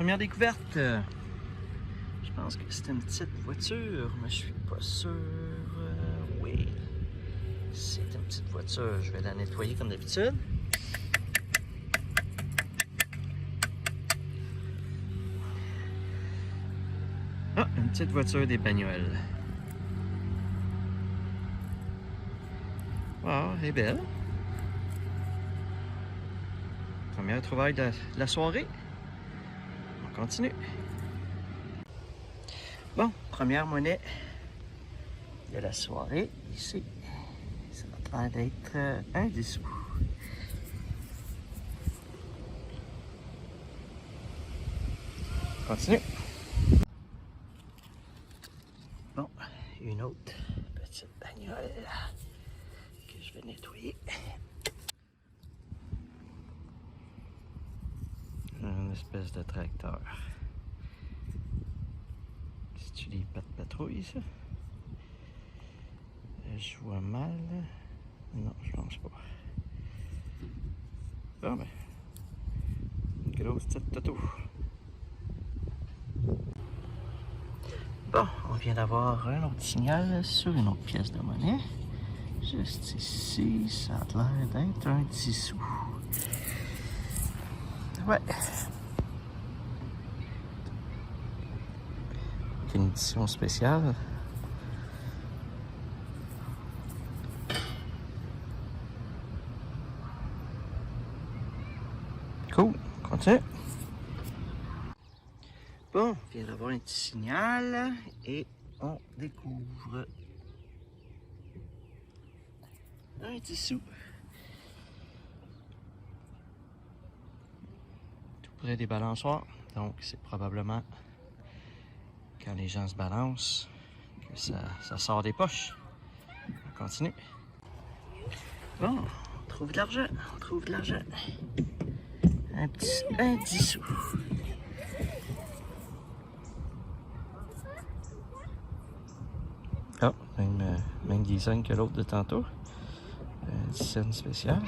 première découverte. Je pense que c'est une petite voiture, mais je suis pas sûr. Oui, c'est une petite voiture. Je vais la nettoyer comme d'habitude. Ah, une petite voiture des Bagnoles. Wow, elle est belle. Première trouvaille de la soirée. On continue. Bon, première monnaie de la soirée, ici. Ça va d'être un 10 sous. Continue. Bon, une autre petite bagnole que je vais nettoyer. Une espèce de tracteur. C'est-tu des pattes patrouilles, ça? Je vois mal. Non, je pense pas. Bon, ben. Une grosse petite toto. Bon, on vient d'avoir un autre signal sur une autre pièce de monnaie. Juste ici, ça a l'air d'être un 10 sous. Ouais. Une édition spéciale. Cool, on continue. Bon, on vient d'avoir un petit signal et on découvre un 10 sous. Tout près des balançoires, donc c'est probablement quand les gens se balancent que ça sort des poches. On continue. Bon, on trouve de l'argent, on trouve de l'argent. Un 10 sous. Oh, même design que l'autre de tantôt. 10 cents spécial.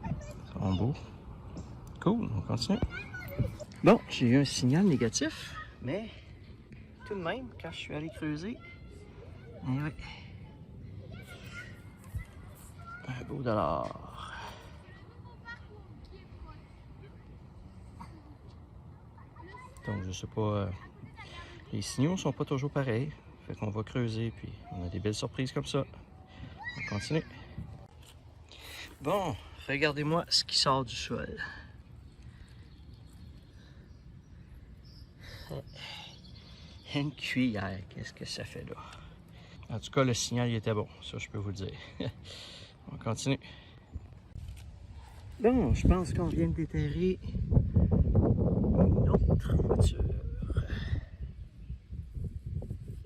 Ils sont beaux. Cool, on continue. Bon, j'ai eu un signal négatif, mais tout de même, quand je suis allé creuser, eh oui, un beau dollar. Donc, je sais pas, les signaux sont pas toujours pareils. Fait qu'on va creuser, puis on a des belles surprises comme ça. On continue. Bon, regardez-moi ce qui sort du sol. Une cuillère, qu'est-ce que ça fait là? En tout cas, le signal il était bon, ça je peux vous le dire. On continue. Bon, je pense qu'on vient de déterrer une autre voiture.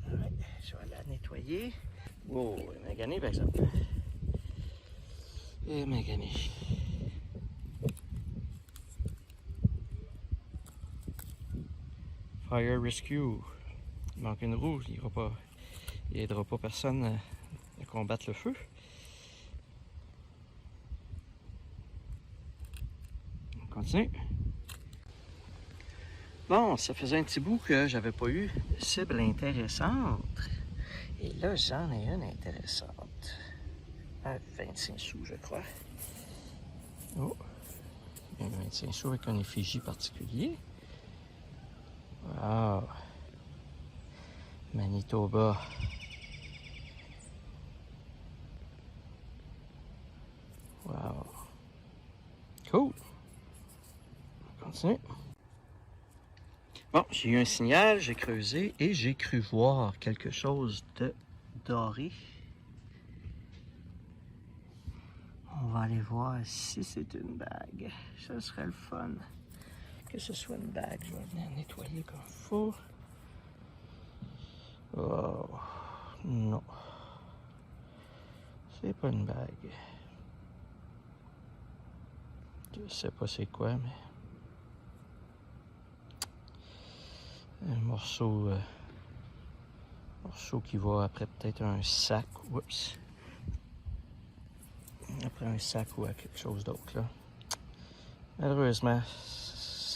Ouais, je vais la nettoyer. Oh, elle m'a gagné par exemple. Elle m'a gagné. Fire Rescue. Il manque une roue, il n'aidera pas personne à combattre le feu. On continue. Bon, ça faisait un petit bout que j'avais pas eu de cible intéressante. Et là, j'en ai une intéressante. À 25 sous, je crois. Oh! Il y a 25 sous avec un effigie particulier. Wow! Manitoba. Wow! Cool! On continue. Bon, j'ai eu un signal, j'ai creusé et j'ai cru voir quelque chose de doré. On va aller voir si c'est une bague. Ça serait le fun que ce soit une bague. Je vais venir nettoyer comme il faut. Oh, non. C'est pas une bague. Je sais pas c'est quoi, mais... un morceau qui va après peut-être un sac. Oups. Après un sac ou à quelque chose d'autre là. Malheureusement,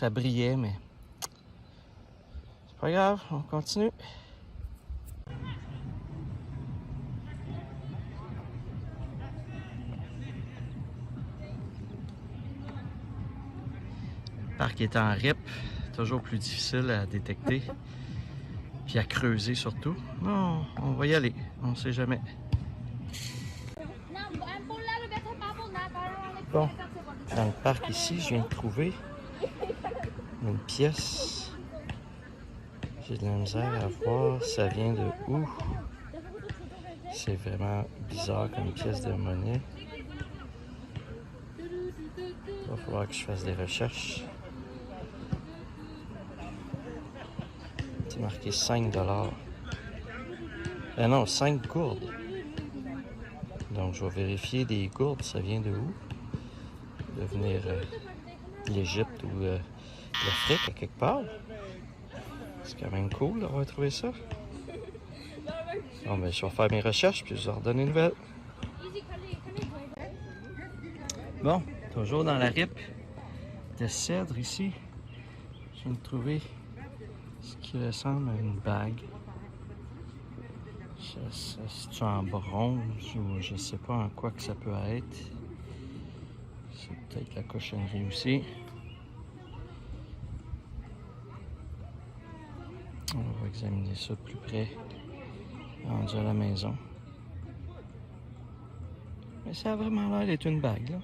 ça brillait, mais c'est pas grave, on continue. Le parc est en RIP, toujours plus difficile à détecter, puis à creuser surtout. Non, on va y aller, on sait jamais. Bon, dans le parc ici, je viens de trouver une pièce. J'ai de la misère à voir ça vient de où. C'est vraiment bizarre comme pièce de monnaie. Il va falloir que je fasse des recherches. C'est marqué 5 $. Ah non, 5 gourdes. Donc je vais vérifier des gourdes, ça vient de où? De venir de l'Égypte ou l'Afrique à quelque part. C'est quand même cool d'avoir trouvé ça. Bon, ben, je vais faire mes recherches puis je vais vous redonner une nouvelle. Bon, toujours dans la RIP de cèdre ici. Je viens de trouver ce qui ressemble à une bague. C'est en bronze ou je sais pas en quoi que ça peut être. C'est peut-être la cochonnerie aussi. On va examiner ça de plus près, rendu à la maison. Mais ça a vraiment l'air d'être une bague, là.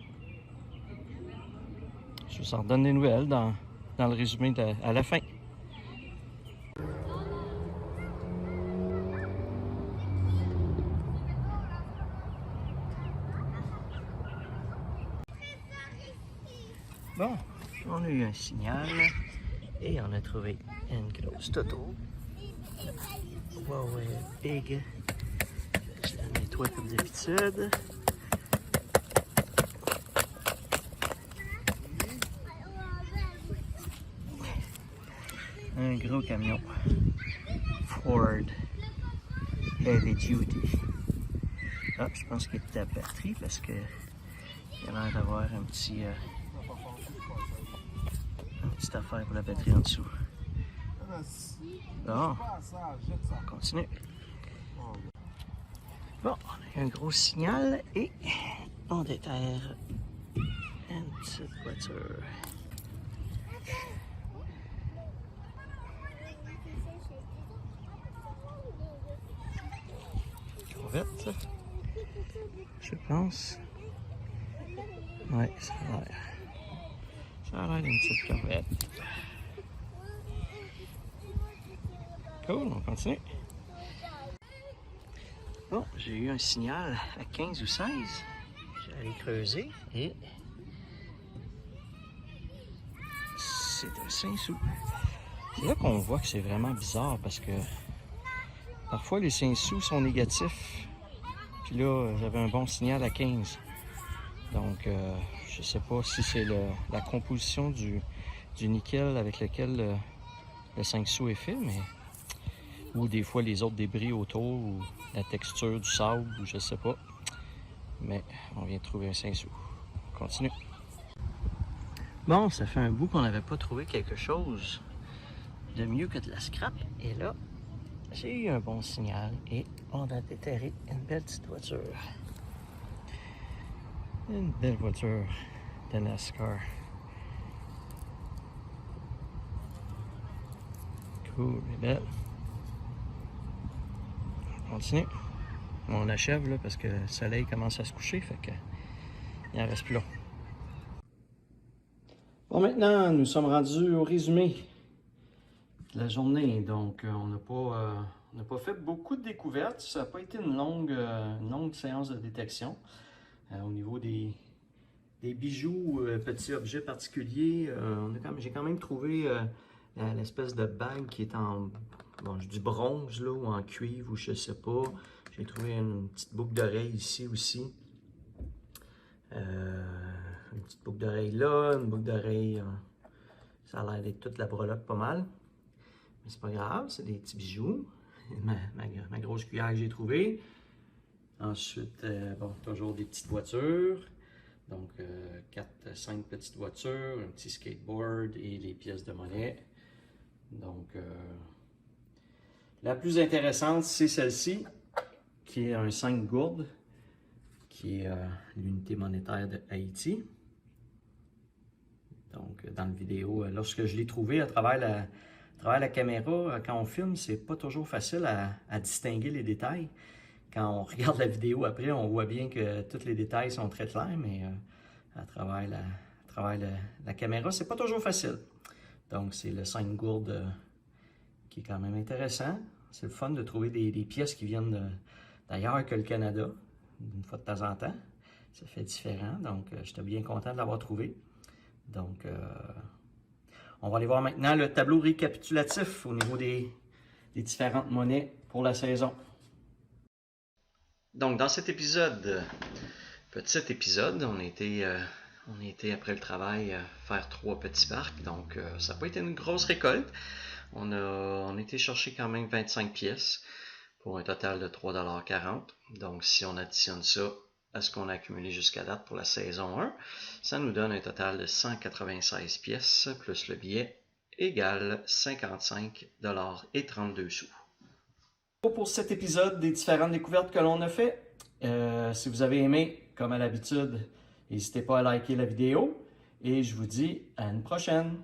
Je vous en redonne des nouvelles dans le résumé à la fin. Bon, on a eu un signal et on a trouvé une grosse toto. Huawei Big. Je la nettoie comme d'habitude. Un gros camion Ford Heavy Duty. Ah, je pense qu'il est à batterie parce que il a l'air d'avoir un petit une petite affaire pour la batterie en dessous. Bon, on continue. Bon, on a un gros signal et on déterre une petite voiture. Corvette, je pense. Ouais, ça a l'air. Ça a l'air d'une petite corvette. Cool, on continue. Bon, j'ai eu un signal à 15 ou 16. J'ai allé creuser et c'est un 5 sous. C'est là qu'on voit que c'est vraiment bizarre parce que parfois les 5 sous sont négatifs. Puis là, j'avais un bon signal à 15. Donc, je sais pas si c'est la composition du nickel avec lequel le 5 sous est fait, mais ou des fois les autres débris autour ou la texture du sable ou je sais pas. Mais on vient de trouver un 5 sous. On continue. Bon, ça fait un bout qu'on n'avait pas trouvé quelque chose de mieux que de la scrap. Et là, j'ai eu un bon signal et on a déterré une belle petite voiture. Une belle voiture de NASCAR. Cool, et belle. On continue. On achève là parce que le soleil commence à se coucher, fait que il en reste plus long. Bon, maintenant, nous sommes rendus au résumé de la journée. Donc, on n'a pas fait beaucoup de découvertes. Ça n'a pas été une longue séance de détection. Au niveau des bijoux, petits objets particuliers, j'ai quand même trouvé l'espèce de bague qui est en du bronze là, ou en cuivre ou je sais pas. J'ai trouvé une petite boucle d'oreille ici aussi. Une petite boucle d'oreille là, une boucle d'oreille. Ça a l'air d'être toute la breloque pas mal. Mais c'est pas grave, c'est des petits bijoux. Ma grosse cuillère que j'ai trouvée. Ensuite, toujours des petites voitures. Donc 4-5 petites voitures, un petit skateboard et les pièces de monnaie. Donc la plus intéressante, c'est celle-ci, qui est un 5 gourdes, qui est l'unité monétaire de Haïti. Donc, dans la vidéo, lorsque je l'ai trouvé à travers la caméra, quand on filme, c'est pas toujours facile à distinguer les détails. Quand on regarde la vidéo après, on voit bien que tous les détails sont très clairs, mais à travers la caméra, c'est pas toujours facile. Donc, c'est le 5 gourdes qui est quand même intéressant. C'est le fun de trouver des pièces qui viennent d'ailleurs que le Canada, une fois de temps en temps. Ça fait différent, donc j'étais bien content de l'avoir trouvé. Donc, on va aller voir maintenant le tableau récapitulatif au niveau des différentes monnaies pour la saison. Donc, dans cet épisode, petit épisode, on était après le travail faire 3 petits parcs. Donc, ça n'a pas été une grosse récolte. On a été chercher quand même 25 pièces pour un total de 3,40 $. Donc, si on additionne ça à ce qu'on a accumulé jusqu'à date pour la saison 1, ça nous donne un total de 196 pièces plus le billet égale 55,32 $. Pour cet épisode des différentes découvertes que l'on a fait, si vous avez aimé, comme à l'habitude, n'hésitez pas à liker la vidéo et je vous dis à une prochaine.